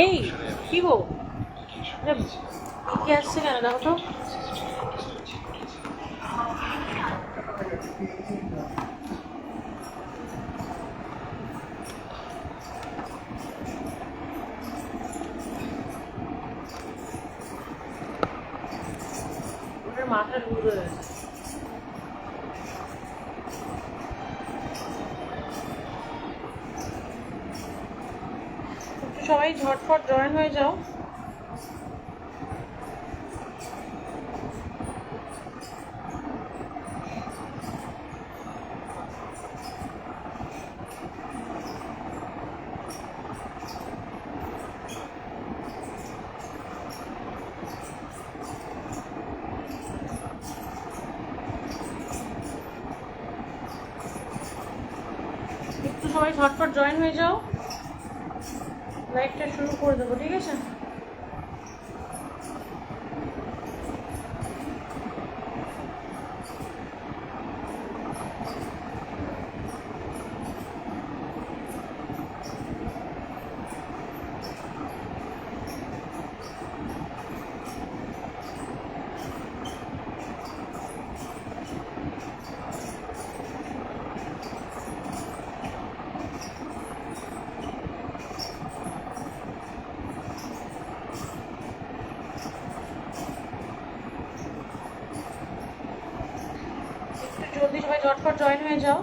এই কি গো, কি আসছে কেন দেখো তো। ওটার মাথা লুজ হয়ে গেছে। সবাই ঝটফট জয়েন হয়ে যাও। একটু সবাই ঝটফট জয়েন হয়ে যাও, লাইভটা শুরু করে দেবো, ঠিক আছে? জলদি সবাই ঝটফট জয়েন হয়ে যাও।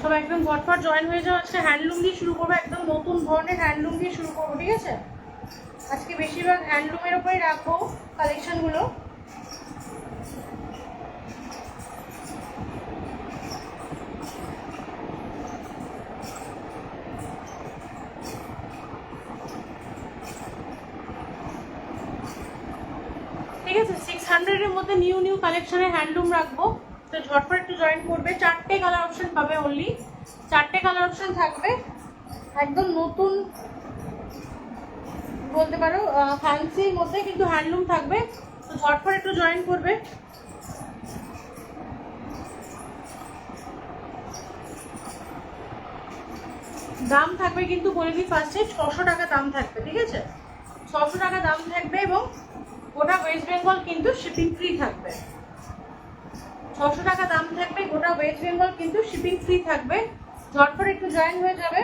সবাই একদম ঝটফট জয়েন হয়ে যাও। আজকে হ্যান্ডলুম দিয়ে শুরু করবো, একদম নতুন ধরনের হ্যান্ডলুম দিয়ে শুরু করবো, ঠিক আছে? আজকে বেশিরভাগ হ্যান্ডলুমের ওপরেই রাখবো কালেকশনগুলো। ঠিক আছে, 600-এর মধ্যে নিউ কালেকশনের হ্যান্ডলুম রাখবো, তো ঝটপট একটু জয়েন করবে। 4টে কালার অপশন পাবে, অনলি 4টে কালার অপশন থাকবে, একদম নতুন বলতে পারো, ফ্যান্সির মধ্যে কিন্তু হ্যান্ডলুম থাকবে, তো ঝটপট একটু জয়েন করবে। দাম থাকবে কিন্তু বলে দিই ফার্স্টে, 600 টাকা দাম থাকবে, ঠিক আছে? 600 টাকা দাম থাকবে এবং গোটা ওয়েস্ট বেঙ্গল কিন্তু শিপিং ফ্রি থাকবে। 600 টাকা দাম থাকবে, গোটা ওয়েস্ট বেঙ্গল কিন্তু শিপিং ফ্রি থাকবে। ঝটপট একটু জয়েন হয়ে যাবে,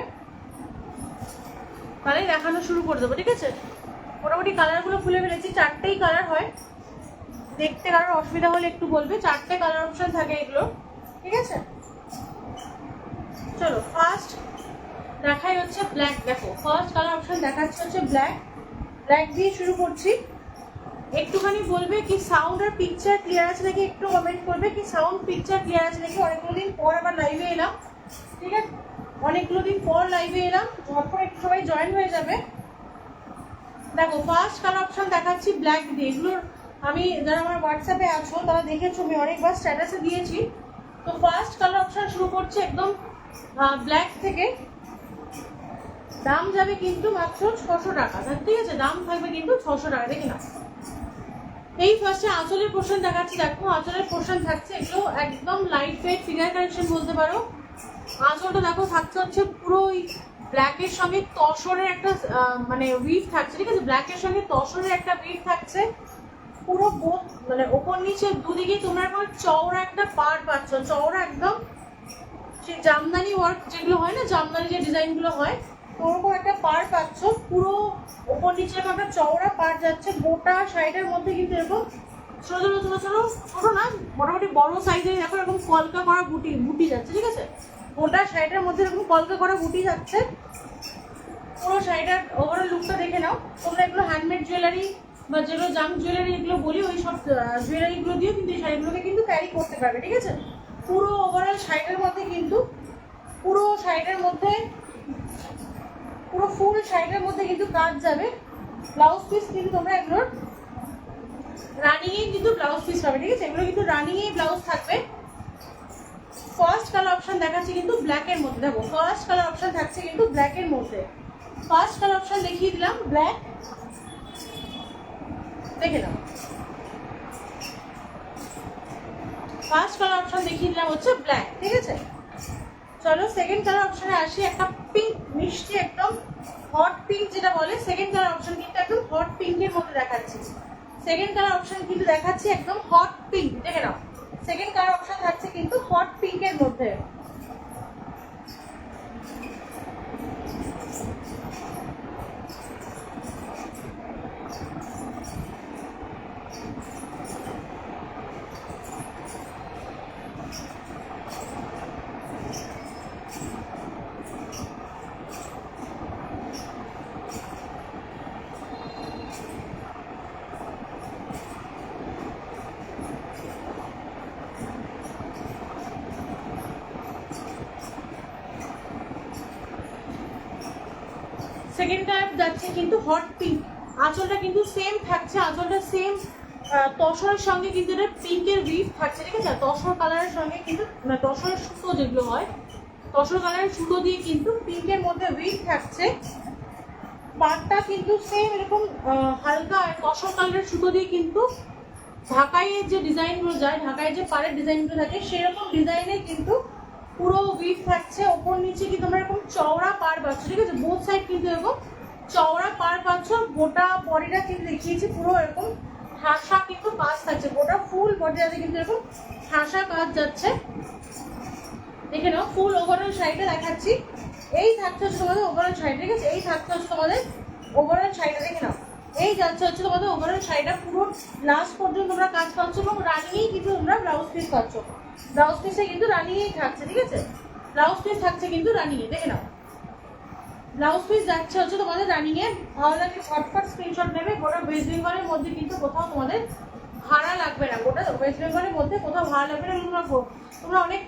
তাহলেই দেখানো শুরু করে দেবো, ঠিক আছে? মোটামুটি কালারগুলো খুলে ফেলেছি, 4টেই কালার হয়, দেখতে কারোর অসুবিধা হলে একটু বলবে। 4টে কালার অপশন থাকে এগুলো, ঠিক আছে? চলো ফার্স্ট দেখাই হচ্ছে ব্ল্যাক। দেখো ফার্স্ট কালার অপশন দেখাচ্ছে হচ্ছে ব্ল্যাক। ব্ল্যাক দিয়ে শুরু করছি। একটুখানি বলবে কি সাউন্ড আর পিকচার ক্লিয়ার আছে নাকি, একটু কমেন্ট করবে কি সাউন্ড পিকচার ক্লিয়ার আছে নাকি। অনেকগুলো দিন পর আবার লাইভে এলাম, ঠিক আছে? অনেকগুলো দিন পর লাইভে এলাম, ঝটপট একটু সবাই জয়েন হয়ে যাবে। দেখো ফার্স্ট কালার অপশন দেখাচ্ছি ব্ল্যাক দিয়ে। এগুলোর আমি যারা আমার হোয়াটসঅ্যাপে আছো তারা দেখেছো, আমি অনেকবার স্ট্যাটাসে দিয়েছি। তো ফার্স্ট কালার অপশন শুরু করছে একদম ব্ল্যাক থেকে। দাম যাবে কিন্তু মাত্র 600 টাকা, ঠিক আছে? দাম থাকবে কিন্তু 600 টাকা, দেখে না। এই ফার্স্টে আঁচলের পোর্শন দেখাচ্ছি। দেখো আঁচলের পোর্শন থাকছে এগুলো একদম লাইট ওয়েট ফিগার কালেকশন বলতে পারো। আঁচলটা দেখো থাকছে হচ্ছে পুরো ওই ব্ল্যাকের সঙ্গে তসরের একটা মানে উইভ থাকছে, ঠিক আছে? ব্ল্যাকের সঙ্গে তসরের একটা উইভ থাকছে পুরো, মানে ওপর নিচে দুদিকে তোমরা এখন চওড়া একটা পাড় পাচ্ছ, চওড়া একদম সেই জামদানি ওয়ার্ক যেগুলো হয় না, জামদানি যে ডিজাইনগুলো হয়, ওরকম একটা পাড় পাচ্ছ। পুরো ওপর নিচে এরকম একটা চওড়া পাড় যাচ্ছে। গোটা সাইডের মধ্যে কিন্তু এরকম ছোট ছোট ছোট ছোট, ছোট না মোটামুটি বড় সাইজের দেখো এরকম কলকা করা বুটি যাচ্ছে, ঠিক আছে? গোটা সাইডের মধ্যে এরকম কলকা করা বুটি যাচ্ছে। পুরো শাড়িটার ওভারঅল লুকটা দেখে নাও। তোমরা এগুলো হ্যান্ডমেড জুয়েলারি বা যেগুলো জাঙ্ক জুয়েলারি এগুলো বলি, ওই সব জুয়েলারিগুলো দিয়েও কিন্তু এই শাড়িগুলোকে কিন্তু ক্যারি করতে পারবে, ঠিক আছে। পুরো ওভারঅল শাড়িটার মধ্যে কিন্তু পুরো শাড়িটার মধ্যে পুরো ফুল শাড়িটার মধ্যে কিন্তু কাজ যাবে। ব্লাউজ পিস কিন্তু তোমরা এগুলোর রানিংয়ে কিন্তু ব্লাউজ পিস পাবে, ঠিক আছে। এগুলো কিন্তু রানিংয়ে ব্লাউজ থাকবে। ফার্স্ট কালার অপশন দেখাচ্ছি কিন্তু ব্ল্যাকের মধ্যে। দেখো ফার্স্ট কালার অপশন থাকছে কিন্তু ব্ল্যাকের মধ্যে। ফার্স্ট কালার অপশন দেখিয়ে দিলাম ব্ল্যাক, দেখে নাও। ফার্স্ট কালার অপশন দেখিয়ে দিলাম হচ্ছে ব্ল্যাক, ঠিক আছে। চলো সেকেন্ড কালার অপশনে আসি। একটা পিঙ্ক, মিষ্টি একদম হট পিঙ্ক যেটা বলে, সেকেন্ড কালার অপশন কিন্তু একদম হট পিঙ্কের মধ্যে দেখাচ্ছি। সেকেন্ড কালার অপশন কিন্তু দেখাচ্ছি একদম হট পিঙ্ক, দেখে নাও। সেকেন্ড কালার অপশন থাকছে কিন্তু হট পিঙ্কের মধ্যে। সেকেন্ড কালার যাচ্ছে কিন্তু হট পিঙ্ক। আঁচলটা কিন্তু সেম থাকছে, আঁচলটা সেম তসরের সঙ্গে কিন্তু এটা পিঙ্কের উইভ থাকছে, ঠিক আছে। তসর কালারের সঙ্গে কিন্তু তসরের সুতো যেগুলো হয়, তসর কালারের সুতো দিয়ে কিন্তু পিঙ্কের মধ্যে উইভ থাকছে। পাড়টা কিন্তু সেম এরকম হালকা তসর কালারের সুতো দিয়ে কিন্তু ঢাকাইয়ের যে ডিজাইনগুলো যায়, ঢাকাইয়ের যে পাড়ের ডিজাইনগুলো থাকে সেরকম ডিজাইনে কিন্তু পুরো উইভ থাকছে। ওপর নিচে কিন্তু আমরা এরকম চওড়া পাড় পাচ্ছ, ঠিক আছে। বোথ সাইড কিন্তু এরকম চওড়া পাড় পাচ্ছ। গোটা বডিটা কিন্তু দেখিয়েছি পুরো এরকম ঠাসা কিন্তু কাজ থাকছে। গোটা ফুল বডিটাতে কিন্তু এরকম ঠাসা কাজ যাচ্ছে, দেখে নাও। ফুল ওভারঅল শাড়িটা দেখাচ্ছি। এই থাকছে হচ্ছে তোমাদের ওভারঅল শাড়ি, ঠিক আছে। এই থাকছে হচ্ছে তোমাদের ওভারঅল শাড়িটা, দেখে নাও। এই যাচ্ছে হচ্ছে তোমাদের ওভারঅল শাড়িটা। পুরো লাস্ট পর্যন্ত তোমরা কাজ পাচ্ছ এবং রানিংয়েই কিন্তু তোমরা ব্লাউজ পিস পাচ্ছ। ব্লাউজ পিসে কিন্তু রানিংয়েই থাকছে, ঠিক আছে। ব্লাউজ পিস থাকছে কিন্তু রানিংয়ে, দেখে নাও। ব্লাউজ পিস যাচ্ছে হচ্ছে তোমাদের রানিংয়ে। ভালো লাগে ফটফট স্ক্রিনশট নেবে। গোটা ওয়েস্ট বেঙ্গলের মধ্যে কিন্তু কোথাও তোমাদের ভাড়া লাগবে না, গোটা ওয়েস্ট বেঙ্গলের মধ্যে কোথাও ভাড়া লাগবে না। তোমরা অনেক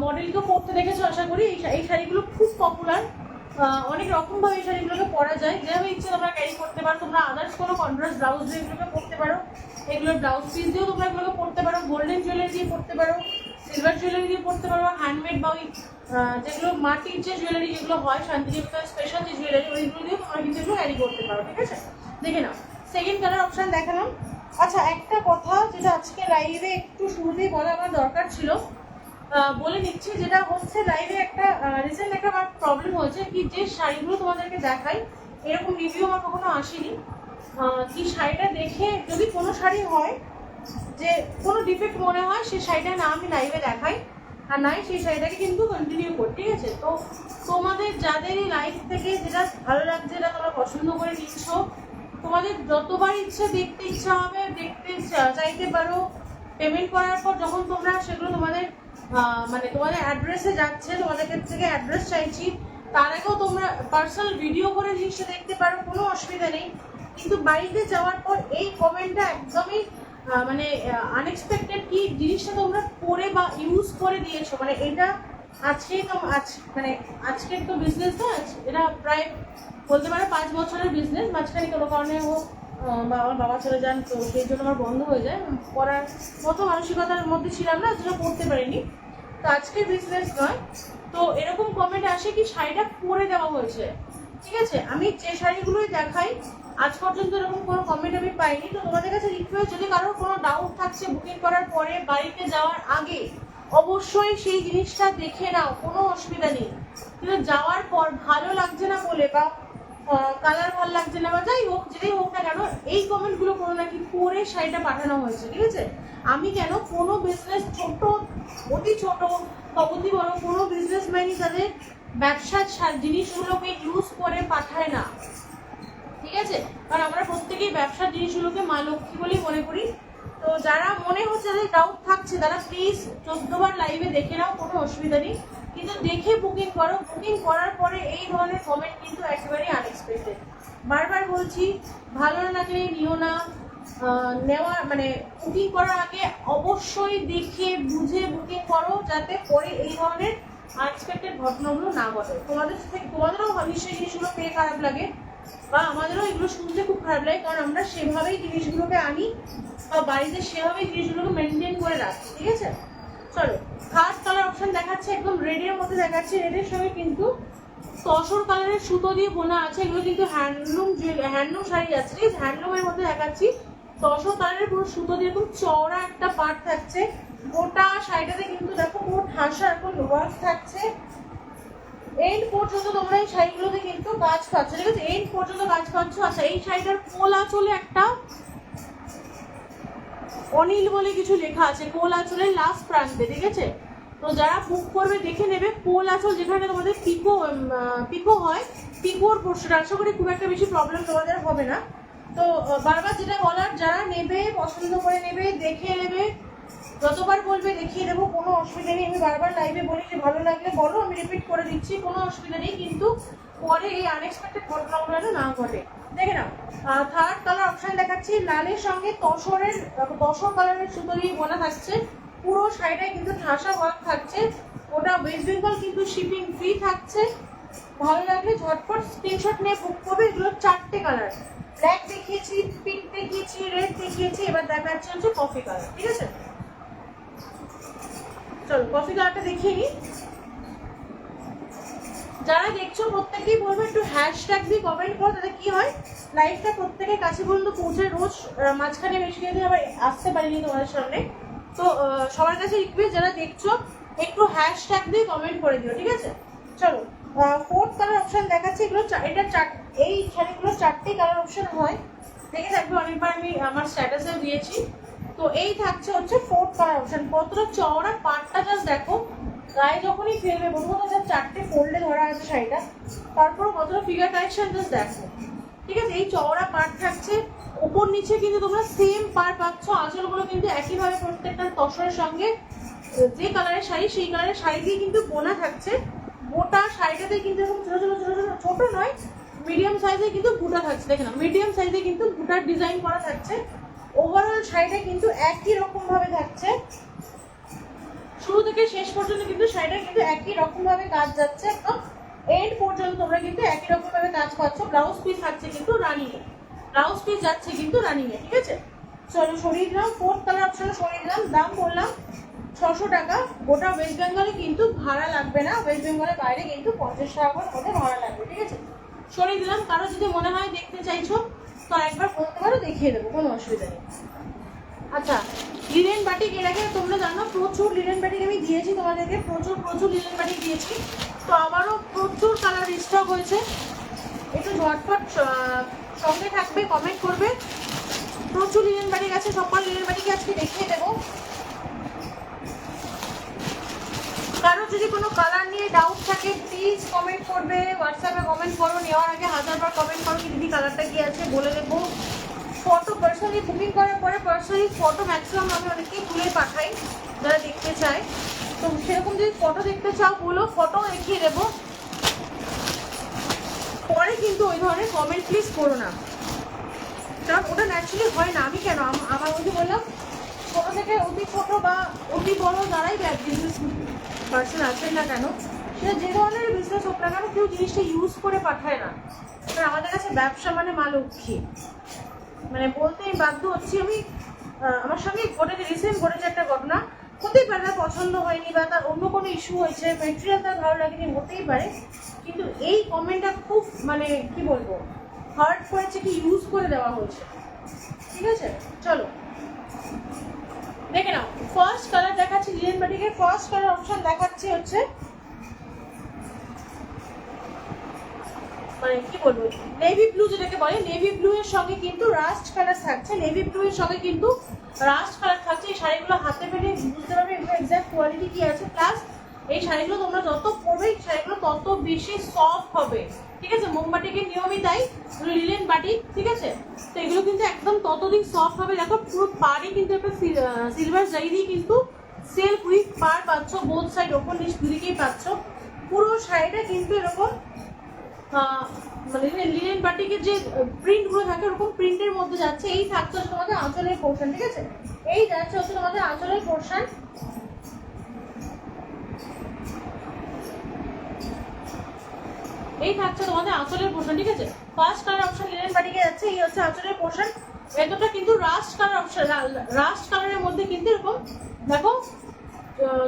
মডেলকে পরতে দেখেছো আশা করি। এই শাড়িগুলো খুব পপুলার, অনেক রকমভাবে এই শাড়িগুলোকে পরা যায়। যেভাবে ইচ্ছে তোমরা ক্যারি করতে পারো। তোমরা আদার্স কোনো কন্ট্রাস্ট ব্লাউজ দিয়ে এগুলোকে পরতে পারো। এগুলোর ব্লাউজ পিস দিয়েও তোমরা এগুলোকে পরতে পারো। গোল্ডেন জুয়েলারি দিয়ে পরতে পারো, সিলভার জুয়েলারি দিয়ে পরতে পারো, হ্যান্ডমেড বা ওই যেগুলো মাটির যে জুয়েলারি যেগুলো হয়, শান্তিনিকেতনের স্পেশাল যে জুয়েলারি, ওইগুলো দিয়েও তোমরা কিন্তু এগুলো ক্যারি করতে পারো, ঠিক আছে। দেখে নাও সেকেন্ড কালার অপশন দেখালাম। আচ্ছা একটা কথা যেটা আজকে লাইভে একটু শুরুতেই বলা আমার দরকার ছিল, বলে নিচ্ছি। যেটা হচ্ছে লাইভে একটা রিসেন্ট একটা আমার প্রবলেম হয়েছে কি, যে শাড়িগুলো তোমাদেরকে দেখাই এরকম রিভিউ আমার কখনো আসেনি। কি শাড়িটা দেখে যদি কোনো শাড়ি হয় যে কোনো ডিফেক্ট মনে হয়, সেই শাড়িটা না আমি লাইভে দেখাই, আর নাই সেই শাড়িটাকে কিন্তু কন্টিনিউ করি, ঠিক আছে। তো তোমাদের যাদেরই লাইভ থেকে যেটা ভালো লাগছে, যেটা তোমরা পছন্দ করে নিচ্ছ, তোমাদের যতবার ইচ্ছে দেখতে ইচ্ছা হবে দেখতে চাইতে পারো। পেমেন্ট করার পর যখন তোমরা সেগুলো তোমাদের মানে তোমাদের অ্যাড্রেসে যাচ্ছে, তোমাদের থেকে অ্যাড্রেস চাইছি, তার আগেও তোমরা পার্সোনাল ভিডিও করে জিনিসটা দেখতে পারো, কোনো অসুবিধা নেই। কিন্তু বাড়িতে যাওয়ার পর এই কমেন্টটা একদমই মানে আনএক্সপেক্টেড, কি জিনিসটা তোমরা পরে বা ইউজ করে দিয়েছো, মানে এটা আজকেই তো মানে আজকের তো বিজনেস না, এটা প্রায় বলতে পারো 5 বছরের বিজনেস। মাঝখানে কোনো কারণে হোক আমার বাবা চলে যান, তো সেই জন্য আমার বন্ধ হয়ে যায়। পড়ার মতো মানসিকতার মধ্যে ছিলাম না, যেটা পড়তে পারিনি। তো আজকের বিজনেস নয়। তো এরকম কমেন্ট আসে কি শাড়িটা পরে দেওয়া হয়েছে, ঠিক আছে। আমি যে শাড়িগুলোই দেখাই আজ পর্যন্ত এরকম কোনো কমেন্ট আমি পাইনি। তো তোমাদের কাছে রিকোয়েস্ট, যদি কারোর কোনো ডাউট থাকছে বুকিং করার পরে বাড়িতে যাওয়ার আগে অবশ্যই সেই জিনিসটা দেখে নাও, কোনো অসুবিধা নেই। কিন্তু যাওয়ার পর ভালো লাগছে না বলে বা কালার ভালো লাগছে না বা যাই হোক, যেটাই হোক না কেন, এই কমেন্টগুলো কোনো নাকি পরে শাড়িটা পাঠানো হয়েছে, ঠিক আছে। আমি কেন কোনো বিজনেস ছোট, অতি ছোট বা অতি বড় কোনো বিজনেসম্যানই তাদের ব্যবসার জিনিসগুলোকে ইউজ করে পাঠায় না, ঠিক আছে। কারণ আমরা প্রত্যেকেই ব্যবসার জিনিসগুলোকে মা লক্ষ্মী বলেই মনে করি। তো যারা মনে হচ্ছে যাদের ডাউট থাকছে তারা প্লিজ 14 বার লাইভে দেখে নাও, কোনো অসুবিধা নেই, কিন্তু দেখে বুকিং করো। বুকিং করার পরে এই ধরনের কমেন্ট কিন্তু একেবারেই আনএক্সপেক্টেড। বারবার বলছি, ভালো না লাগলে নিও না, নেওয়া মানে বুকিং করার আগে অবশ্যই দেখে বুঝে বুকিং করো, যাতে পরে এই ধরনের আনএক্সপেক্টেড ঘটনাগুলো না ঘটে। তোমাদেরও নিশ্চয়ই জিনিসগুলো পেয়ে খারাপ লাগে, বা আমাদেরও এগুলো শুনতে খুব খারাপ লাগে, কারণ আমরা সেভাবেই জিনিসগুলোকে আনি বা বাড়িতে সেভাবেই জিনিসগুলোকে মেনটেন করে রাখি। ঠিক আছে, চলো থার্ড কালার অপশন দেখাচ্ছে, একদম রেডের মধ্যে দেখাচ্ছে। রেডের সঙ্গে কিন্তু তসর কালারের সুতো দিয়ে বোনা আছে, এগুলো কিন্তু হ্যান্ডলুম শাড়ি আছে, ঠিক আছে, হ্যান্ডলুমের মধ্যে দেখাচ্ছি। তসর কালারের পুরো সুতো দিয়ে খুব চওড়া একটা পাট থাকছে। গোটা শাড়িটাতে কিন্তু দেখো পুরো ঠাসা এখন ওয়ার্ক থাকছে। এন্ড পর্যন্ত তোমরা এই শাড়িগুলোতে কিন্তু কাজ পাচ্ছ, ঠিক আছে, এন্ড পর্যন্ত কাজ পাচ্ছ। আচ্ছা, এই শাড়িটার কোল আঁচলে একটা অনিল বলে কিছু লেখা আছে কোল আঁচলের লাস্ট প্রান্তে, ঠিক আছে। তো যারা বুক করবে দেখে নেবে, কোল আঁচল যেখানে তোমাদের পিকো হয়, পিকোর পোর্শন, আশা করি খুব একটা বেশি প্রবলেম তোমাদের হবে না। তো বারবার যেটা বলার, যারা নেবে পছন্দ করে নেবে, দেখে নেবে, যতবার বলবে দেখিয়ে দেবো, কোনো অসুবিধা নেই। আমি বারবার লাইভে বলি যে ভালো লাগলে বলো, আমি রিপিট করে দিচ্ছি, কোনো অসুবিধা নেই, কিন্তু পরে এই আনএক্সপেক্টেড ঘটনাগুলো না ঘটে। দেখে নাও, থার্ড কালার অপশন দেখাচ্ছি, লালের সঙ্গে তসর কালারের সুতো দিয়ে বোনা থাকছে। পুরো শাড়িটাই কিন্তু ঠাসা ওয়ার্ক থাকছে। ওটা ওয়েস্ট বেঙ্গল কিন্তু শিপিং ফ্রি থাকছে। ভালো লাগলে ঝটপট স্ক্রিনশট নিয়ে বুক করবে। এগুলো 4টে কালার, ব্ল্যাক দেখিয়েছি, পিঙ্ক দেখিয়েছি, রেড দেখিয়েছি, এবার দেখাচ্ছে হচ্ছে কফি কালার, ঠিক আছে। চলো কফি কালারটা দেখিয়ে নিই। যারা দেখছো প্রত্যেকেই বলবো একটু হ্যাশট্যাগ দিয়ে কমেন্ট করো, তাতে কি হয় লাইভটা প্রত্যেকের কাছে পর্যন্ত পৌঁছে। রোজ মাঝখানে বেশি দিন আবার আসতে পারিনি তোমাদের সামনে, তো সবার কাছে রিকোয়েস্ট, যারা দেখছো একটু হ্যাশট্যাগ দিয়ে কমেন্ট করে দিও, ঠিক আছে। চলো ফোর্থ কালার অপশন দেখাচ্ছি। এগুলো এই শাড়িগুলো 4টে কালার অপশন হয়, দেখে থাকবে, অনেকবার আমি আমার স্ট্যাটাসেও দিয়েছি। তো এই থাকছে হচ্ছে ফোর্থ কালার অপশন। কতটা চওড়া পাটটা জাস্ট দেখো, গায়ে যখনই ফেলবে প্রথমত 4টে ফোল্ডে ধরা আছে শাড়িটা, তারপর কতটা ফিগার কালেকশন জাস্ট দেখো, ঠিক আছে। এই চওড়া পাট থাকছে, ওপর নিচে কিন্তু তোমরা সেম পার পাচ্ছ। আঁচলগুলো কিন্তু একইভাবে প্রত্যেকটা তসরের সঙ্গে যে কালারের শাড়ি সেই কালারের শাড়ি দিয়ে কিন্তু বোনা থাকছে। গোটা শাড়িটাতে কিন্তু এরকম ছোট নয়, মিডিয়াম সাইজে কিন্তু বুটা থাকছে। দেখে না, মিডিয়াম সাইজে কিন্তু বুটার ডিজাইন করা থাকছে। ওভারঅল শাড়িটা কিন্তু একই রকম ভাবে থাকছে, শুরু থেকে শেষ পর্যন্ত কিন্তু শাড়িটা কিন্তু একই রকম ভাবে কাজ যাচ্ছে, একদম এন্ড পর্যন্ত তোমরা কিন্তু একই রকম ভাবে কাজ পাচ্ছ। ব্লাউজ পিস থাকছে কিন্তু রানিং এ, ব্লাউজ পিস যাচ্ছে কিন্তু রানিং এ, ঠিক আছে। চলো সরিয়ে দিলাম, ফোর্থ কালার অপশনে সরিয়ে দিলাম। দাম বললাম 600 টাকা। গোটা ওয়েস্ট বেঙ্গলে কিন্তু ভাড়া লাগবে না, ওয়েস্ট বেঙ্গলের বাইরে কিন্তু 50 টাকা করে মধ্যে ভাড়া লাগবে, ঠিক আছে। সরিয়ে দিলাম। কারো যদি মনে হয় দেখতে চাইছো তো একবার বলতে পারো, দেখিয়ে দেবো, কোনো অসুবিধা নেই। আচ্ছা, লিনেন বাটিক এর আগে তোমরা জানো প্রচুর লিনেন বাটিক আমি দিয়েছি তোমাদেরকে, প্রচুর লিনেন বাটিক দিয়েছি। তো আবারও প্রচুর কালার স্টক হয়েছে, একটু ঝটপট সঙ্গে থাকবে, কমেন্ট করবে। প্রচুর লিনেন বাটিক আছে, সকল লিনেন বাটিকে আজকে দেখিয়ে দেবো। কারো যদি কোনো কালার নিয়ে ডাউট থাকে প্লিজ কমেন্ট করবে, হোয়াটসঅ্যাপে কমেন্ট করো। নেওয়ার আগে 1000বার কমেন্ট করো কি দিদি কালারটা কি আছে বলে দেবো। ফটো পার্সোনালি বুকিং করার পরে পার্সোনালি ফটো ম্যাক্সিমাম আমি অনেকেই তুলে পাঠাই যারা দেখতে চায়। তো সেরকম যদি ফটো দেখতে চাও বলো, ফটো দেখিয়ে দেবো। পরে কিন্তু ওই ধরনের কমেন্ট প্লিজ করো না, কারণ ওটা ন্যাচুরালি হয় না। আমি কেন আমার মধ্যে বললাম, ছোটো থেকে অতি ছোটো বা অতি বড় যারাই বিজনেস পার্সন আছেন না কেন, সেটা যে ধরনের বিজনেস হোক না কেন, কেউ জিনিসটা ইউজ করে পাঠায় না। কারণ আমাদের কাছে ব্যবসা মানে মা লক্ষ্মী, মানে বলতেই বাধ্য হচ্ছি আমি। আমার সঙ্গে রিসেন্ট ঘটেছে একটা ঘটনা, হতেই পারে তার পছন্দ হয়নি বা তার অন্য কোনো ইস্যু হয়েছে, মেটেরিয়াল তার ভালো লাগেনি, হতেই পারে। কিন্তু এই কমেন্টটা খুব মানে কি বলবো, হার্ট করেছে কি ইউজ করে দেওয়া হয়েছে, ঠিক আছে। চলো দেখে নাও, ফার্স্ট কালার দেখাচ্ছি লিনেন বাটিকের। ফার্স্ট কালার অপশন দেখাচ্ছি হচ্ছে মানে কি বলবো, নেভি ব্লু যেটাকে বলে। নেভি ব্লু এর সঙ্গে কিন্তু রাস্ট কালার থাকছে, নেভি ব্লু এর সঙ্গে কিন্তু রাস্ট কালার থাকছে। এই শাড়িগুলো হাতে পেলে বুঝতে পারবে এগুলো এক্সাক্ট কোয়ালিটি কি আছে। প্লাস এই শাড়িগুলো তোমরা যত পরবে এই শাড়িগুলো তত বেশি সফট হবে, ঠিক আছে। মোমবাটিকের নিয়মই তাই, লিলেন বাটিক, ঠিক আছে। তো এগুলো কিন্তু একদম ততদিন সফট হবে। দেখো পুরো পাড়ে কিন্তু একটা সিলভার জারি দিয়ে কিন্তু সেলফ উইথ পার পাচ্ছ, বোথ সাইড ওপর নিচ দুদিকেই পাচ্ছ। পুরো শাড়িটা কিন্তু এরকম মানে লিনেন বাটিকের যে প্রিন্টগুলো থাকে ওরকম প্রিন্টের মধ্যে যাচ্ছে। এই থাকছে হচ্ছে তোমাদের আঁচলের পোর্শন, ঠিক আছে। এই যাচ্ছে হচ্ছে তোমাদের আঁচলের পোর্শন। এই থাকছে তোমাদের আঁচলের পোর্শন, ঠিক আছে। ফার্স্ট কালার অপশন লিনেন বাটিকে যাচ্ছে, এই হচ্ছে আঁচলের পোর্শন। ভেতরটা কিন্তু রাস্ট কালার অপশন, রাস্ট কালারের মধ্যে কিন্তু এরকম দেখো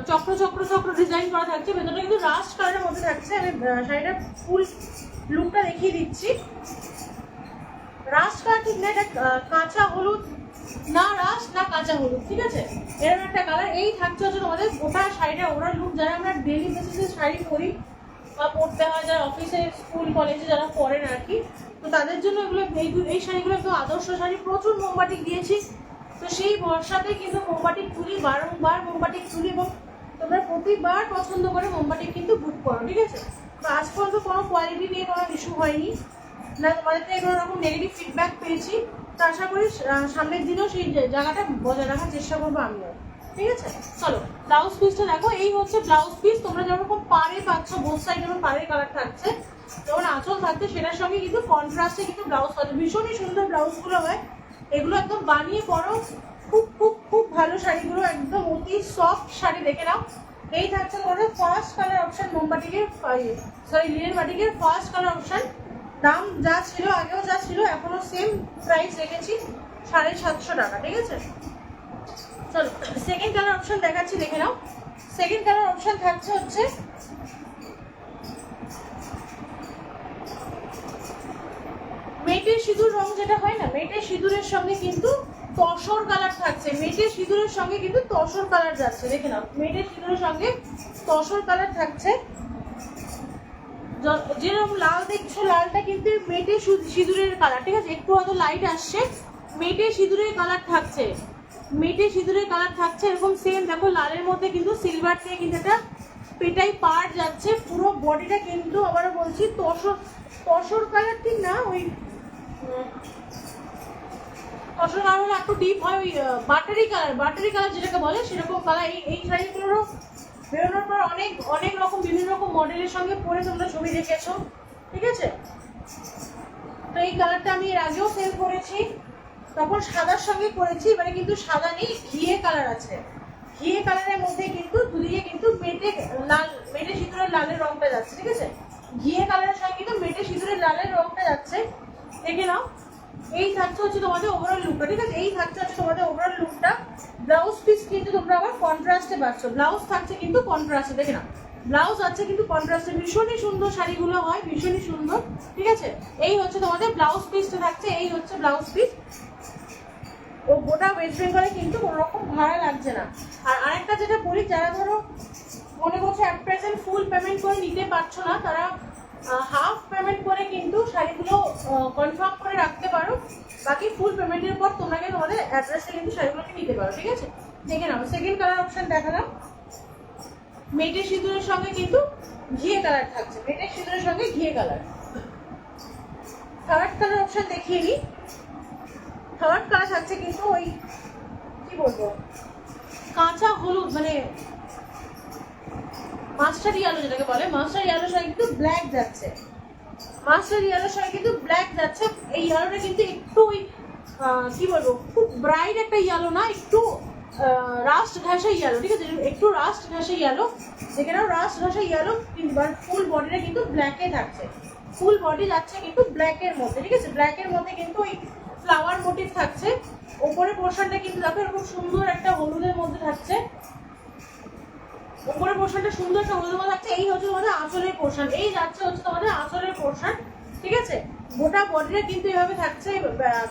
চক্র চক্র চক্র ডিজাইন করা থাকছে। ভেতরটা কিন্তু রাস্ট কালারের মধ্যে থাকছে। আমি শাড়িটার ফুল লুকটা দেখিয়ে দিচ্ছি। রাস্ট কালার ঠিক না, এটা কাঁচা হলুদ না, রাস্ট না কাঁচা হলুদ, ঠিক আছে, এরকম একটা কালার। এই থাকছে হচ্ছে তোমাদের গোটা শাড়িটা ওভারঅল লুক। যারা আমরা ডেলি বেসিসে শাড়ি পরি বা পরতে হয়, যারা অফিসে স্কুল কলেজে যারা পরেন আর কি, তো তাদের জন্য এগুলো এই শাড়িগুলো একদম আদর্শ শাড়ি। প্রচুর মোমবাটিক দিয়েছি, তো সেই ভরসাতে কিন্তু মোমবাটিক তুলি, বারংবার মোমবাটিক তুলি, এবং তোমরা প্রতিবার পছন্দ করে মোমবাটিক কিন্তু বুক করো, ঠিক আছে। তো আজ পর্যন্ত কোনো কোয়ালিটি নিয়ে কোনো ইস্যু হয়নি না, তোমাদের থেকে কোনো রকম নেগেটিভ ফিডব্যাক পেয়েছি। তো আশা করি সামনের দিনেও সেই জায়গাটা বজায় রাখার চেষ্টা করবো আমিও, ঠিক আছে। চলো ব্লাউজ পিসটা দেখো, এই হচ্ছে ব্লাউজ পিস। তোমরা যেরকম পাড়ে পাচ্ছ, বোথ সাইড যেমন পাড়ের কালার থাকছে, যেমন আঁচল থাকছে, সেটার সঙ্গে কিন্তু কন্ট্রাস্টে কিন্তু ব্লাউজ পাচ্ছে। ভীষণই সুন্দর ব্লাউজগুলো হয়, এগুলো একদম বানিয়ে পরো, খুব খুব খুব ভালো শাড়িগুলো, একদম অতি সফট শাড়ি, দেখে নাও। এই থাকছে তোমাদের ফার্স্ট কালার অপশন মোমবাটিকের, সরি লিনেন বাটিকের ফার্স্ট কালার অপশন। দাম যা ছিল, আগেও যা ছিল, এখনো সেম প্রাইস রেখেছি, 750 টাকা, ঠিক আছে। চলো সেকেন্ড কালার অপশন দেখাচ্ছি, দেখে নাও। সেকেন্ড কালার অপশন থাকছে হচ্ছে মেটে সিঁদুর রং, যেটা হয় না, মেটে সিঁদুরের সঙ্গে কিন্তু তসর কালার থাকছে। মেটে সিঁদুরের সঙ্গে কিন্তু তসর কালার যাচ্ছে, দেখে নাও। মেটে সিঁদুরের সঙ্গে তসর কালার থাকছে। যেরকম লাল দেখছো, লালটা কিন্তু মেটে সিঁদুরের কালার, ঠিক আছে। একটু হয়তো লাইট আসছে, মেটে সিঁদুরের কালার থাকছে, মেটে সিঁদুরের কালার থাকছে। এরকম সেম দেখো লালের মধ্যে কিন্তু সিলভার থেকে কিন্তু একটা পেটাই পাড় যাচ্ছে। পুরো বডিটা কিন্তু আবারও বলছি তসর কালার, ঠিক না, ওই তসর কালার হলে একটু ডিপ হয়, ওই বাটারি কালার যেটাকে বলে সেরকম কালার। এই শাড়িগুলোরও বেরোনোর পর অনেক অনেক রকম বিভিন্ন রকম মডেলের সঙ্গে পরে তোমরা ছবি দেখেছো, ঠিক আছে। তো এই কালারটা আমি এর আগেও সেল করেছি, তখন সাদার সঙ্গে করেছি। এবারে কিন্তু সাদা নেই, ঘিয়ে কালার আছে। ঘিয়ে কালারের মধ্যে কিন্তু দুদিকে কিন্তু মেটে সিঁদুরের লালের রংটা যাচ্ছে, ঠিক আছে। ঘিয়ে কালারের সঙ্গে কিন্তু মেটে সিঁদুরের লালের রংটা যাচ্ছে, দেখে নাও। এই থাকছে হচ্ছে তোমাদের ওভারঅল লুকটা, ঠিক আছে। এই থাকছে হচ্ছে তোমাদের ওভারঅল লুকটা। ব্লাউজ পিস কিন্তু তোমরা আবার কন্ট্রাস্টে পাচ্ছ, ব্লাউজ থাকছে কিন্তু কন্ট্রাস্টে, দেখে নাও। ব্লাউজ আছে কিন্তু কন্ট্রাস্টে, ভীষণই সুন্দর শাড়িগুলো হয়, ভীষণই সুন্দর, ঠিক আছে। এই হচ্ছে তোমাদের ব্লাউজ পিসটা থাকছে, এই হচ্ছে ব্লাউজ পিস। ও গোটা ওয়েস্ট বেঙ্গলে কিন্তু কোনো রকম ভাড়া লাগছে না। আর আরেকটা যেটা বলি, যারা ধরো মনে করছে অ্যাট প্রেজেন্ট ফুল পেমেন্ট করে নিতে পারছো না, তারা হাফ পেমেন্ট করে কিন্তু শাড়িগুলো কনফার্ম করে রাখতে পারো। বাকি ফুল পেমেন্টের পর তোমাকে তোমাদের অ্যাড্রেসে কিন্তু শাড়িগুলোকে নিতে পারো, ঠিক আছে। দেখে নাও সেকেন্ড কালার অপশন দেখালাম। মেটে সিঁদুরের সঙ্গে কিন্তু ঘিয়ে কালার থাকছে, মেটে সিঁদুরের সঙ্গে ঘিয়ে কালার। থার্ড কালার অপশন দেখিয়ে নিই। থার্ড কালার থাকছে কিন্তু ওই কি বলবো, কাঁচা হলুদ, মানে মাস্টার ইয়েলো যেটাকে বলে, মাস্টার ইয়েলোর সঙ্গে কিন্তু ব্ল্যাক যাচ্ছে, মাস্টার ইয়েলোর সঙ্গে কিন্তু ব্ল্যাক যাচ্ছে। এই ইয়েলোটা কিন্তু একটু ওই কি বলবো, খুব ব্রাইট একটা ইয়েলো না, একটু রাস্ট ঘাসা ইয়েলো, ঠিক আছে, একটু রাস্ট ঘাসা ইয়েলো, যেখানেও রাস্ট ঘাসা ইয়েলো। ফুল বডিটা কিন্তু ব্ল্যাকে থাকছে, ফুল বডি যাচ্ছে কিন্তু ব্ল্যাকের মধ্যে, ঠিক আছে। ব্ল্যাকের মধ্যে কিন্তু ওই ফ্লাওয়ার মোটিভ থাকছে। ওপরের পোর্শনটা কিন্তু দেখো এরকম সুন্দর একটা হলুদের মধ্যে থাকছে, উপরের পোর্শনটা সুন্দর একটা হলুদের মধ্যে থাকছে। এই হচ্ছে তোমাদের আঁচলের পোর্শন, এই যাচ্ছে হচ্ছে তোমাদের আঁচলের পোর্শন, ঠিক আছে। গোটা বডিটা কিন্তু এভাবে থাকছে।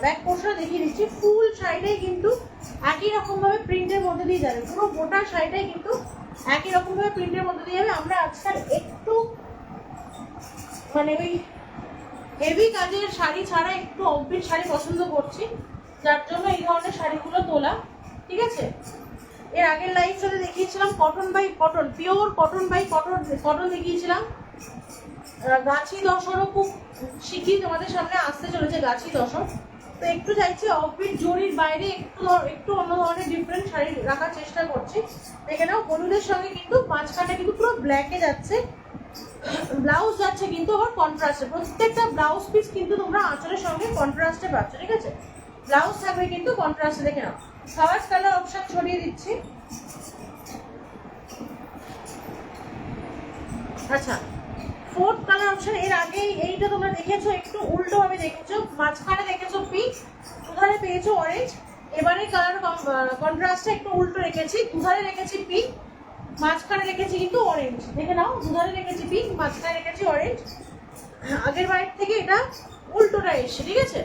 ব্যাক পোর্শন দেখিয়ে দিচ্ছি। ফুল শাড়িটাই কিন্তু একই রকম ভাবে প্রিন্টের মধ্যে দিয়ে যাবে, পুরো গোটা শাড়িটাই কিন্তু একই রকম ভাবে প্রিন্টের মধ্যে দিয়ে যাবে। আমরা আজকাল একটু মানে ওই হেভি কাজের শাড়ি ছাড়া একটু অফবিট শাড়ি পছন্দ করছি, যার জন্য এই ধরনের শাড়িগুলো তোলা, ঠিক আছে। এর আগের লাইভটাতে দেখিয়েছিলাম cotton by cotton, pure cotton by cotton cotton দেখিয়েছিলাম। গাছি দশরও খুব শিখিয়ে তোমাদের সামনে আসতে চলেছে গাছি দশর। তো একটু চাইছি অফবিট জরির বাইরে একটু অন্য ধরনের ডিফারেন্ট শাড়ি রাখার চেষ্টা করছি। দেখে নাও হলুদের সঙ্গে কিন্তু মাঝখানে কিন্তু পুরো ব্ল্যাকে যাচ্ছে, ব্লাউজ যাচ্ছে কিন্তু আবার কন্ট্রাস্টে। প্রত্যেকটা ব্লাউজ পিস কিন্তু তোমরা আঁচলের সঙ্গে কন্ট্রাস্টে পাচ্ছ, ঠিক আছে? ব্লাউজ থাকবে কিন্তু কন্ট্রাস্টে। দেখে নাও কালার কালার অপশন ছড়িয়ে দিচ্ছি। আচ্ছা, ফোর্থ কালার অপশন, এর আগে এইটা তোমরা দেখেছো একটু উল্টো ভাবে দেখেছো, মাঝখানে দেখেছো পিঙ্ক, দুধারে পেয়েছো অরেঞ্জ। এবারে কালার কন্ট্রাস্টটা একটু উল্টো রেখেছি, দুধারে রেখেছি পিঙ্ক, মাঝখানে রেখেছি কিন্তু অরেঞ্জ। দেখে নাও দুধারে রেখেছি পিঙ্ক, মাঝখানে রেখেছি অরেঞ্জ। আগের বারের থেকে এটা উল্টোটা এসছে, ঠিক আছে?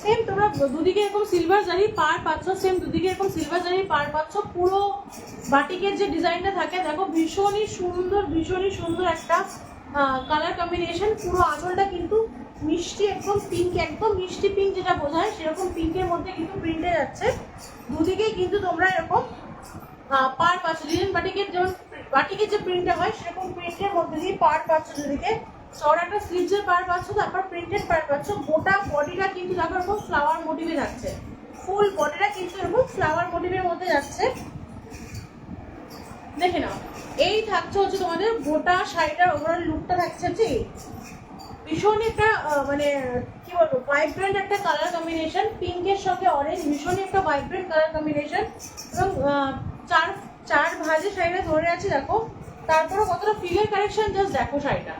সেম তোমরা দুদিকে এরকম সিলভার জারি পার পাচ্ছ, সেম দুদিকে এরকম সিলভার জারি পার পাচ্ছ। পুরো বাটিকের যে ডিজাইনটা থাকে দেখো ভীষণই সুন্দর একটা কালার কম্বিনেশন। পুরো আঁচলটা কিন্তু মিষ্টি একদম পিঙ্ক, একদম মিষ্টি পিঙ্ক যেটা বোঝায় সেরকম পিঙ্কের মধ্যে কিন্তু প্রিন্টে যাচ্ছে। দুদিকেই কিন্তু তোমরা এরকম পার পাচ্ছ, লিনেন বাটিকের যেমন বাটিকের যে প্রিন্টটা হয় সেরকম প্রিন্টের মধ্যে দিয়ে পার পাচ্ছ। দুদিকে চড়া একটা স্লিভসের পার পাচ্ছ, তারপর প্রিন্টেড পার পাচ্ছ। গোটা বডিটা কিন্তু দেখো এরকম ফ্লাওয়ার মোটিভে যাচ্ছে, ফুল বডিটা কিন্তু এরকম ফ্লাওয়ার মোটিভের মধ্যে যাচ্ছে। দেখে নাও এই থাকছে হচ্ছে তোমাদের গোটা শাড়িটার ওভারঅল লুকটা থাকছে হচ্ছে ভীষণই একটা মানে কি বলবো ভাইব্রেন্ট একটা কালার কম্বিনেশন, পিঙ্কের সঙ্গে অরেঞ্জ ভীষণই একটা ভাইব্রেন্ট কালার কম্বিনেশন। এবং চার ভাজে শাড়িটা ধরে আছে দেখো, তারপরে কতটা ফিলের কালেকশন জাস্ট দেখো শাড়িটা।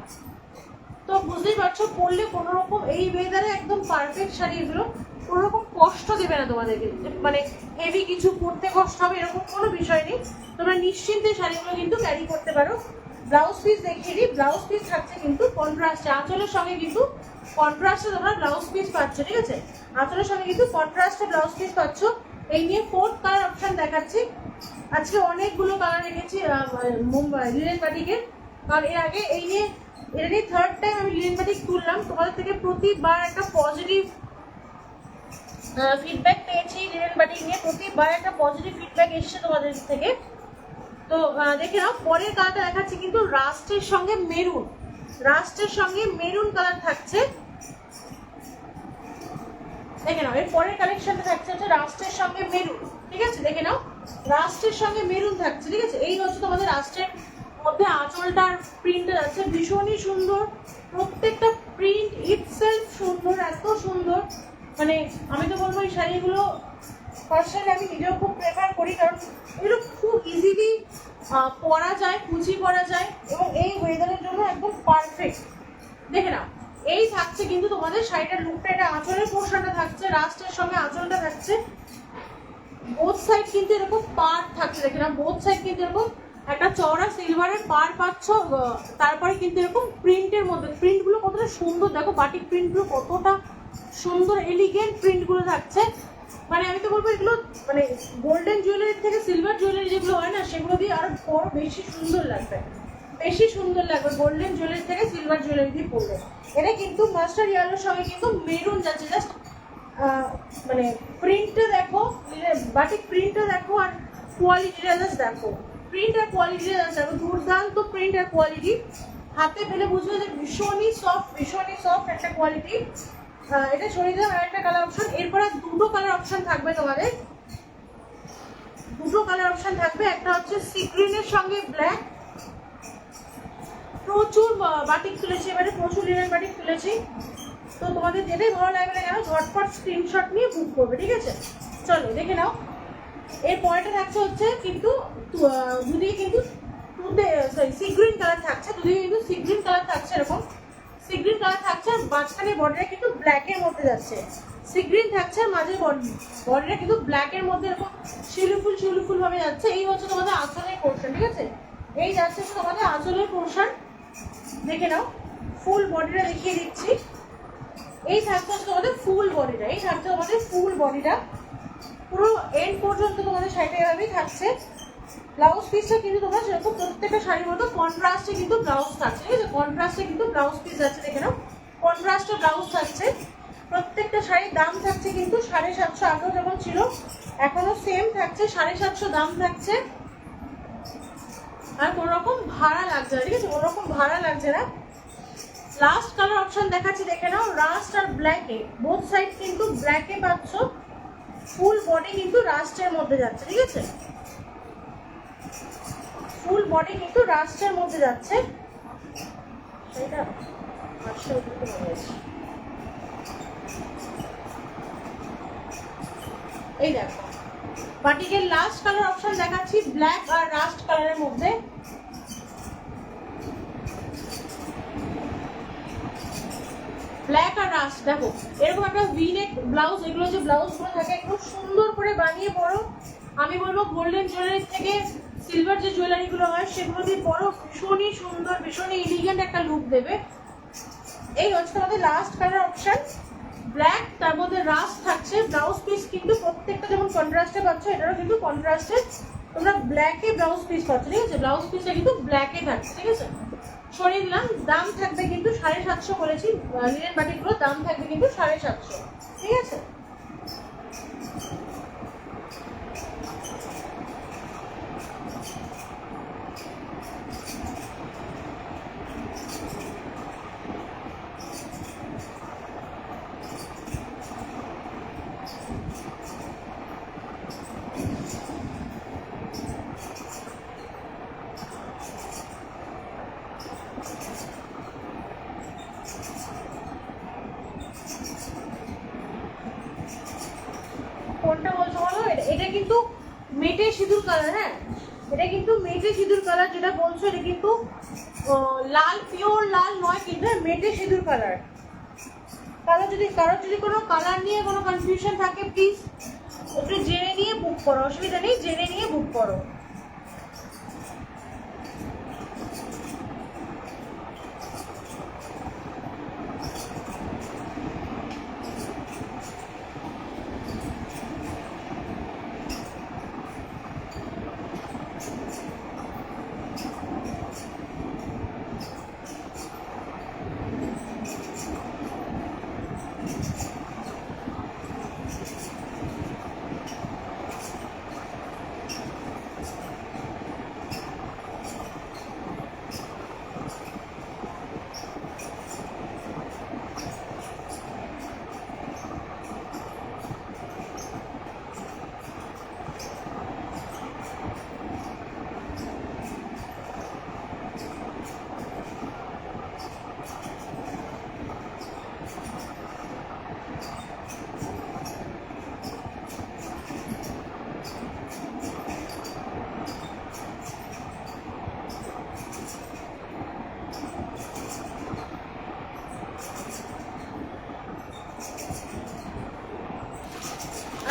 তো বুঝতেই পারছো পরলে কোনো রকম এই ওয়েদারে একদম পারফেক্ট শাড়ি, এগুলো কোনো রকম কষ্ট দেবে না তোমাদেরকে, মানে হেভি কিছু পরতে কষ্ট হবে এরকম কোনো বিষয় নেই। তোমরা নিশ্চিন্তে শাড়িগুলো কিন্তু ক্যারি করতে পারো। ব্লাউজ পিস দেখিয়ে দিই, ব্লাউজ পিস থাকছে কিন্তু কন্ট্রাস্টে, আঁচলের সঙ্গে কিন্তু কন্ট্রাস্টে তোমরা ব্লাউজ পিস পাচ্ছ, ঠিক আছে? আঁচলের সঙ্গে কিন্তু কন্ট্রাস্টে ব্লাউজ পিস পাচ্ছ। এই নিয়ে ফোর্থ কালার অপশন দেখাচ্ছি। আজকে অনেকগুলো কালার রেখেছি মুম্বাই লিনেন বাটিকের, কারণ এর আগে এই নিয়ে এটা নিয়ে থার্ড টাইম আমি লিনেন বাটিক তুললাম। তোমাদের থেকে প্রতিবার একটা পজিটিভ ফিডব্যাক পেয়েছি লিনেন বাটিক নিয়ে, প্রতিবার একটা পজিটিভ ফিডব্যাক এসছে তোমাদের থেকে। তো দেখে নাও পরের কালারটা দেখাচ্ছি কিন্তু রাস্টের সঙ্গে মেরুন, রাস্টের সঙ্গে মেরুন কালার থাকছে। দেখে নাও এর পরের কালেকশনটা থাকছে হচ্ছে রাস্টের সঙ্গে মেরুন, ঠিক আছে? দেখে নাও রাস্টের সঙ্গে মেরুন থাকছে, ঠিক আছে? এই হচ্ছে তোমাদের রাস্টের মধ্যে আঁচলটার প্রিন্টটা যাচ্ছে ভীষণই সুন্দর, প্রত্যেকটা প্রিন্ট ইটসেলফ সুন্দর, এত সুন্দর। মানে আমি তো বলবো এই শাড়িগুলো পার্সোনালি আমি নিজেও খুব প্রেফার করি, কারণ এগুলো খুব ইজিলি পরা যায়, কুচি করা যায় এবং এই ওয়েদারের জন্য একদম পারফেক্ট। দেখে নাও এই থাকছে কিন্তু তোমাদের শাড়িটার লুকটা, এটা আঁচলের পোর্শনটা থাকছে, রাস্টের সঙ্গে আঁচলটা থাকছে। বোথ সাইড কিন্তু এরকম পার থাকছে, দেখে নাও বোথ সাইড কিন্তু এরকম একটা চওড়া সিলভারের পার পাচ্ছ। তারপরে কিন্তু এরকম প্রিন্টের মধ্যে, প্রিন্টগুলো কতটা সুন্দর দেখো, বাটিক প্রিন্টগুলো কতটা সুন্দর এলিগেন্ট প্রিন্টগুলো থাকছে। মানে আমি তো বলবো এগুলো মানে গোল্ডেন জুয়েলারি থেকে সিলভার জুয়েলারি যেগুলো হয় না সেগুলো দিয়ে আরো বড় বেশি সুন্দর লাগবে, বেশি সুন্দর লাগবে গোল্ডেন জুয়েলারি থেকে সিলভার জুয়েলারি দিয়ে পরলে। এটা কিন্তু মাস্টার ইয়েলোর সঙ্গে কিন্তু মেরুন যাচ্ছে, জাস্ট মানে প্রিন্টটা দেখো, বাটিক প্রিন্টটা দেখো আর কোয়ালিটিটা জাস্ট দেখো, প্রিন্ট আর কোয়ালিটিটা জাস্ট দেখো, দুর্দান্ত প্রিন্ট আর কোয়ালিটি। হাতে পেলে বুঝবে যে ভীষণই সফট একটা কোয়ালিটি। এটা সরিয়ে দিলাম আর একটা কালার অপশন। এরপরে দুটো কালার অপশন থাকবে তোমাদের, দুটো কালার অপশন থাকবে। একটা হচ্ছে সি গ্রিনের সঙ্গে ব্ল্যাক, প্রচুর বাটিক তুলেছি এবারে, প্রচুর লিনেন বাটিক তুলেছি। তো তোমাদের যেটাই ভালো লাগবে না কেন ঝটপট স্ক্রিনশট নিয়ে বুক করবে, ঠিক আছে? চলো দেখে নাও এর পরেটা থাকছে হচ্ছে কিন্তু দুদিকে কিন্তু সি গ্রিন কালার থাকছে, দুদিকে কিন্তু সি গ্রিন কালার থাকছে, এরকম সি গ্রিন কালার থাকছে আর মাঝখানে বডিটা কিন্তু ব্ল্যাকের মধ্যে যাচ্ছে। সি গ্রিন থাকছে আর মাঝে বডিটা কিন্তু ব্ল্যাকের মধ্যে এরকম শিউলিফুল ভাবে যাচ্ছে। এই হচ্ছে তোমাদের আঁচলের পোর্শন, ঠিক আছে? এই যাচ্ছে তোমাদের আঁচলের পোর্শন। দেখে নাও ফুল বডিটা দেখিয়ে দিচ্ছি। এই থাকছে হচ্ছে তোমাদের ফুল বডিটা, এই থাকছে তোমাদের ফুল বডিটা পুরো এন্ড পর্যন্ত তোমাদের শাড়িটা এভাবেই থাকছে। ব্লাউজ পিসটা কিন্তু তোমরা সেরকম প্রত্যেকটা শাড়ির মতো কন্ট্রাস্টে কিন্তু ব্লাউজ থাকছে, ঠিক আছে? কন্ট্রাস্টে কিন্তু ব্লাউজ পিস আছে, দেখে নাও কন্ট্রাস্টে ব্লাউজ থাকছে। প্রত্যেকটা শাড়ির দাম থাকছে কিন্তু 750, আগেও যেমন ছিল এখনো সেম থাকছে, 750 দাম থাকছে। আর কোনো রকম ভাড়া লাগছে না, ঠিক আছে, কোনো রকম ভাড়া লাগছে না। লাস্ট কালার অপশন দেখাচ্ছি, দেখে নাও। রাস্ট আর ব্ল্যাকে, বোথ সাইড কিন্তু ব্ল্যাকে পাচ্ছ, ফুল বডি কিন্তু রাস্টের মধ্যে যাচ্ছে, ঠিক আছে, ফুল বডি কিন্তু রাস্টের মধ্যে যাচ্ছে। সেটা এই দেখো বাটিকের লাস্ট কালার অপশন দেখাচ্ছি, ব্ল্যাক আর রাস্ট কালারের মধ্যে। ব্ল্যাক আর রাস্ট, দেখো এরকম একটা ভি-নেক ব্লাউজ, এগুলো যে ব্লাউজগুলো থাকে একটু সুন্দর করে বানিয়ে পরো। আমি বলবো গোল্ডেন জুয়েলারি থেকে সিলভার যে জুয়েলারিগুলো হয় সেগুলো দিয়ে পরো, ভীষণই সুন্দর, ভীষণই এলিগেন্ট একটা লুক দেবে। এই হচ্ছে আমাদের লাস্ট কালার অপশন, ব্ল্যাক, তার মধ্যে রাস্ট থাকছে। ব্লাউজ পিস কিন্তু প্রত্যেকটা যেমন কন্ট্রাস্টে পাচ্ছ, এটারও কিন্তু কন্ট্রাস্টে তোমরা ব্ল্যাকে ব্লাউজ পিস পাচ্ছ, ঠিক আছে, ব্লাউজ পিসটা কিন্তু ব্ল্যাকে থাকছে, ঠিক আছে। সরিয়ে দিলাম, দাম থাকবে কিন্তু 750 বলেছি, লিনেন বাটিকগুলোর দাম থাকবে কিন্তু 750, ঠিক আছে। কোনটা বলছো বলো? এটা কিন্তু মেটে সিঁদুর কালার, হ্যাঁ এটা কিন্তু মেটে সিঁদুর কালার, যেটা বলছো এটা কিন্তু লাল, পিওর লাল নয় কিন্তু, মেটে সিঁদুর কালার। কারো যদি কোনো কালার নিয়ে কোনো কনফিউশন থাকে প্লিজ একটু জেনে নিয়ে বুক করো, অসুবিধা নেই, জেনে নিয়ে বুক করো।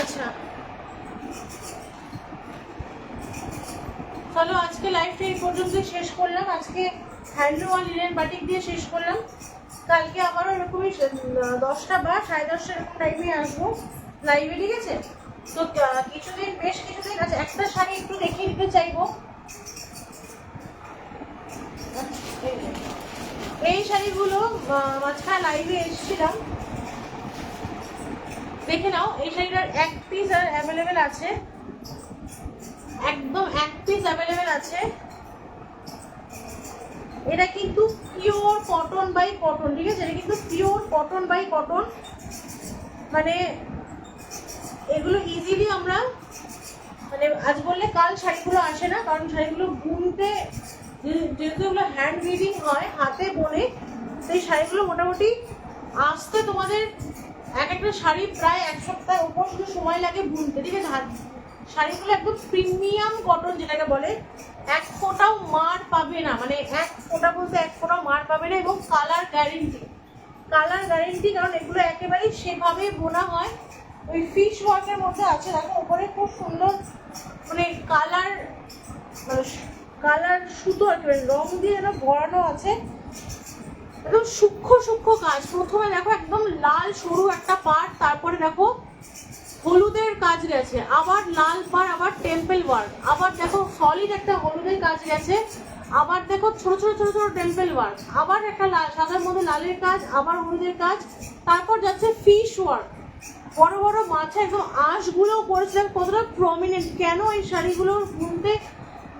আচ্ছা চলো আজকে লাইভটা এই পর্যন্তই শেষ করলাম। আজকে হ্যান্ডলুম আর লিনেন বাটিক দিয়ে শেষ করলাম। কালকে আবারও এরকমই 10টা বা 10:30 এরকম টাইমে আসবো লাইভে, ঠিক আছে। তো বেশ কিছুদিন আছে, একটা শাড়ি একটু দেখিয়ে দিতে চাইবো। এই শাড়িগুলো মাঝখানে লাইভে এসেছিলাম, দেখে নাও। এই শাড়িটার এক পিস আর অ্যাভেলেবেল আছে, একদম এক পিস অ্যাভেলেবেল আছে। এটা কিন্তু পিওর কটন বাই কটন, ঠিক আছে, এটা কিন্তু পিওর কটন বাই কটন। মানে এগুলো ইজিলি আমরা, মানে আজ বললে কাল শাড়িগুলো আসে না, কারণ শাড়িগুলো বুনতে, যেহেতু এগুলো হ্যান্ড উইভিং হয়, হাতে বোনে, সেই শাড়িগুলো মোটামুটি আসতে তোমাদের এক একটা শাড়ি প্রায় 1 সপ্তাহের উপর শুধু সময় লাগে বুনতে, ঠিক আছে। শাড়িগুলো একদম প্রিমিয়াম কটন যেটাকে বলে, এক ফোঁটাও মার পাবে না, মানে এক ফোঁটা বলতে এক ফোঁটাও মার পাবে না, এবং কালার গ্যারেন্টি, কালার গ্যারেন্টি, কারণ এগুলো একেবারেই সেভাবেই বোনা হয়, ওই ফিশ ওয়ার্কের মধ্যে আছে। দেখো উপরে খুব সুন্দর মানে কালার, মানে কালার সুতো আর কি, রং দিয়ে যেন ভরানো আছে, একদম সূক্ষ্ম সূক্ষ্ম কাজ। প্রথমে দেখো একদম লাল সরু একটা পাড়, তারপরে দেখো হলুদের কাজ গেছে, আবার লাল পাড়, আবার টেম্পল ওয়ার্ক, আবার দেখো সলিড একটা হলুদের কাজ গেছে, আবার দেখো ছোট ছোট ছোট ছোট টেম্পল ওয়ার্ক, আবার একটা সাদার মধ্যে লালের কাজ, আবার হলুদের কাজ, তারপর যাচ্ছে ফিশ ওয়ার্ক, বড় বড় মাছ, একদম আঁশগুলো করেছিলাম কতটা প্রমিনেন্ট। কেন এই শাড়িগুলো বুনতে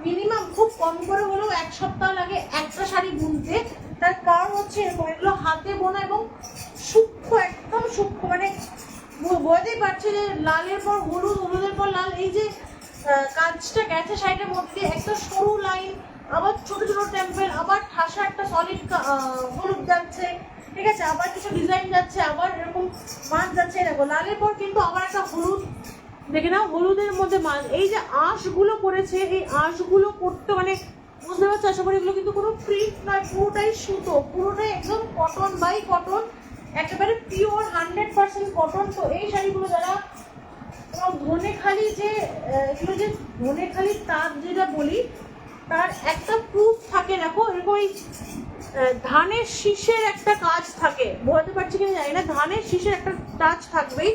মিনিমাম খুব কম করে হলেও 1 সপ্তাহ লাগে একটা শাড়ি বুনতে, তার কারণ হচ্ছে এরকম, এগুলো হাতে বোনা এবং সূক্ষ্ম, একদম সূক্ষ্ম, মানে বোঝাতেই পারছে যে লালের পর হলুদ, হলুদের পর লাল, এই যে কাজটা গেছে শাড়িটার মধ্যে দিয়ে, একটা সরু লাইন, আবার ছোট ছোট টেম্পেল, আবার ঠাসা একটা সলিড হলুদ যাচ্ছে, ঠিক আছে, আবার কিছু ডিজাইন যাচ্ছে, আবার এরকম মাছ যাচ্ছে, দেখো লালের পর কিন্তু আবার একটা হলুদ, দেখে নাও হলুদের মধ্যে মাছ। এই যে আঁশগুলো করেছে, এই আঁশগুলো করতে মানে বুঝতে পারছো আশা করি, এগুলো কিন্তু কোনো প্রিন্ট নয়, পুরোটাই সুতো, পুরোটাই একদম কটন বাই কটন, একেবারে পিওর 100% কটন। তো এই শাড়িগুলো যারা ধনেখালি, যে এগুলো যে ধনেখালি তাঁত যেটা বলি, তার একটা প্রুফ থাকে, দেখো এরকম এই ধানের শীষের একটা কাজ থাকে, বোঝাতে পারছি কিনা জানি না, ধানের শীষের একটা টাচ থাকবেই,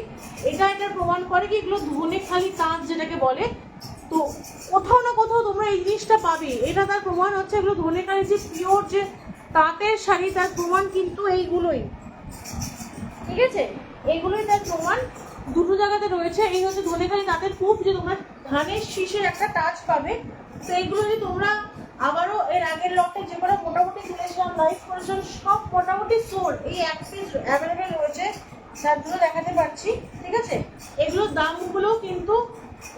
এটা প্রমাণ করে কি এগুলো ধনেখালি তাঁত যেটাকে বলে। তো কোথাও না কোথাও তোমরা এই জিনিসটা পাবে, এটা তার প্রমাণ হচ্ছে এগুলো ধনেখালি যে পিওর যে তাঁতের শাড়ি, তার প্রমাণ কিন্তু এইগুলোই, ঠিক আছে, এইগুলোই তার প্রমাণ, দুটো জায়গাতে রয়েছে। এই হচ্ছে ধনেখালি তাঁতের প্রুফ যে তোমরা ধানের শীষের একটা টাচ পাবে। তো এইগুলো যদি তোমরা আবারও এর আগের লটে যে কটা মোটামুটি তুলেছিলাম, লাইভ করেছিলাম, সব মোটামুটি সোল্ড, এই এক পিস অ্যাভেলেবেল রয়েছে, তারগুলো দেখাতে পারছি, ঠিক আছে। এগুলোর দামগুলো কিন্তু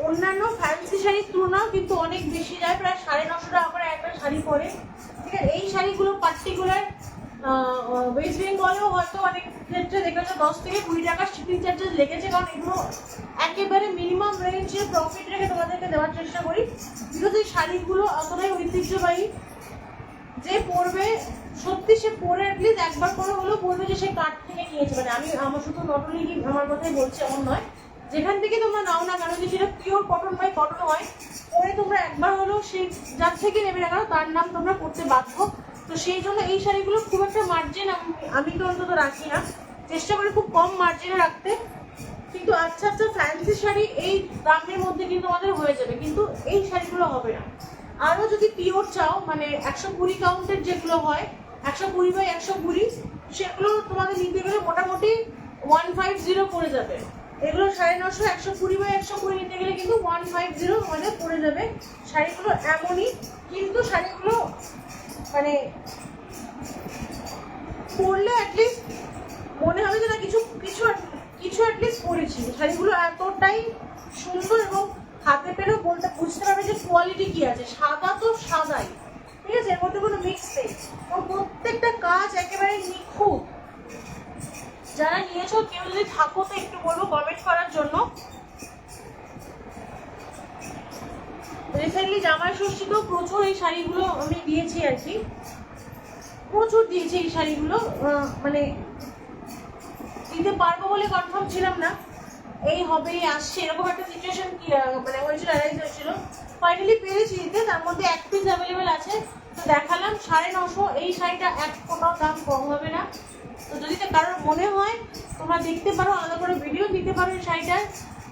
অন্যান্য ফ্যান্সি শাড়ির তুলনাও কিন্তু অনেক বেশি যায়, প্রায় 950 টাকা করে একটা শাড়ি পরে, ঠিক আছে। এই শাড়িগুলো পার্টিকুলার ওয়েস্ট বেঙ্গলেও হয়তো অনেক ক্ষেত্রে দেখেছো 10 থেকে 20 টাকা শিপিং চার্জেস লেগেছে, কারণ এগুলো একেবারে মিনিমাম রেঞ্জে প্রফিট রেখে তোমাদেরকে দেওয়ার চেষ্টা করি, বিকজ এই শাড়িগুলো অতটাই ঐতিহ্যবাহী, যে পরবে সত্যি সে পরে অ্যাটলিস্ট একবার করে হলেও বলবে যে সে কাঠ থেকে নিয়েছে। মানে আমি আমার শুধু নটলি আমার কথাই বলছি এমন নয়, যেখান থেকে তোমরা নাও না কেন, যে সেটা পিওর কটন বাই কটন হয়, পরে তোমরা একবার হলেও সে যার থেকে নেবে না কেন তার নাম তোমরা করতে বাধ্য। তো সেই জন্য এই শাড়িগুলো খুব একটা মার্জিন আমি তো অন্তত রাখি না, চেষ্টা করি খুব কম মার্জিনে রাখতে, কিন্তু আচ্ছা আচ্ছা ফ্যান্সি শাড়ি এই দামের মধ্যে কিন্তু আমাদের হয়ে যাবে, কিন্তু এই শাড়িগুলো হবে না। আরও যদি পিওর চাও, মানে 120 কাউন্টের যেগুলো হয়, 120 বাই 120, সেগুলো তোমাদের নিতে গেলে মোটামুটি 150 পড়ে যাবে। এগুলো 950, 120 বাই 120 নিতে গেলে কিন্তু 150 আমাদের পড়ে যাবে। শাড়িগুলো এমনই, কিন্তু শাড়িগুলো মানে পরলে অ্যাটলিস্ট মনে হবে যে না কিছু কিছু কিছু অ্যাটলিস্ট পরেছি। শাড়িগুলো এতটাই সুন্দর এবং হাতে পেলেও বুঝতে পারবে যে কোয়ালিটি কি আছে। সাদা তো সাদাই, ঠিক আছে, এর মধ্যে কোনো মিক্স নেই, এবং প্রত্যেকটা কাজ একেবারে নিখুঁত। যারা নিয়েছো কেউ যদি থাকো তো একটু বলবো কমেন্ট করার জন্য। রিসেন্টলি জামাই ষষ্ঠীতেও প্রচুর এই শাড়িগুলো আমি দিয়েছি আর কি, প্রচুর দিয়েছি এই শাড়িগুলো, মানে দিতে পারবো বলে কনফার্ম ছিলাম না, এই হবেই আসছে এরকম একটা সিচুয়েশন কি মানে হয়েছিল, অ্যারাইজ হয়েছিল, ফাইনালি পেরেছি দিতে। তার মধ্যে এক পিস অ্যাভেলেবেল আছে, তো দেখালাম 950। এই শাড়িটা এক ফোটাও দাম কম হবে না। তো যদি কারোর মনে হয় তোমরা দেখতে পারো, আলাদা করে ভিডিও দিতে পারো এই শাড়িটার,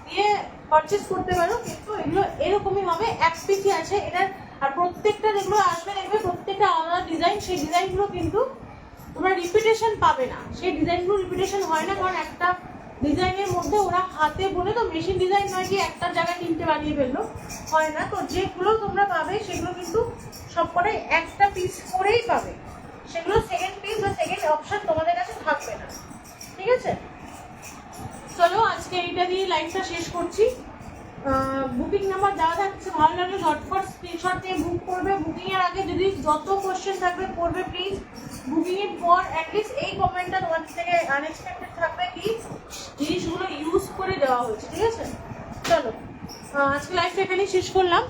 দিয়ে পারচেস করতে পারো, কিন্তু এগুলো এরকমই হবে, এক পিসই আছে এটার। আর প্রত্যেকটা যেগুলো আসবে দেখবে প্রত্যেকটা আলাদা ডিজাইন, সেই ডিজাইনগুলো কিন্তু তোমরা রিপিটেশন পাবে না, সেই ডিজাইনগুলো রিপিটেশন হয় না, কারণ একটা ডিজাইনের মধ্যে ওরা হাতে বলে, তো মেশিন ডিজাইন নয় কি একটা জায়গায় তিনটে বানিয়ে ফেললো, হয় না। তো যেগুলো তোমরা পাবে সেগুলো কিন্তু সবকটাই একটা পিস করেই পাবে, সেগুলো সেকেন্ড পিস বা সেকেন্ড অপশন তোমাদের কাছে থাকবে না, ঠিক আছে। চলো আজকে এইটা দিয়ে লাইভটা শেষ করছি। বুকিং নাম্বার দেওয়া থাকছে, ভালো লাগলে ঝটফট স্ক্রিনশট দিয়ে বুক করবে। বুকিংয়ের আগে যদি যত কোশ্চেন থাকবে করবে প্লিজ। বুকিংয়ের পর অ্যাটলিস্ট এই কমেন্টটা তোমাদের থেকে আনএক্সপেক্টেড থাকবে কি জিনিসগুলো ইউজ করে দেওয়া হয়েছে, ঠিক আছে। চলো আজকে লাইভটা এখানেই শেষ করলাম।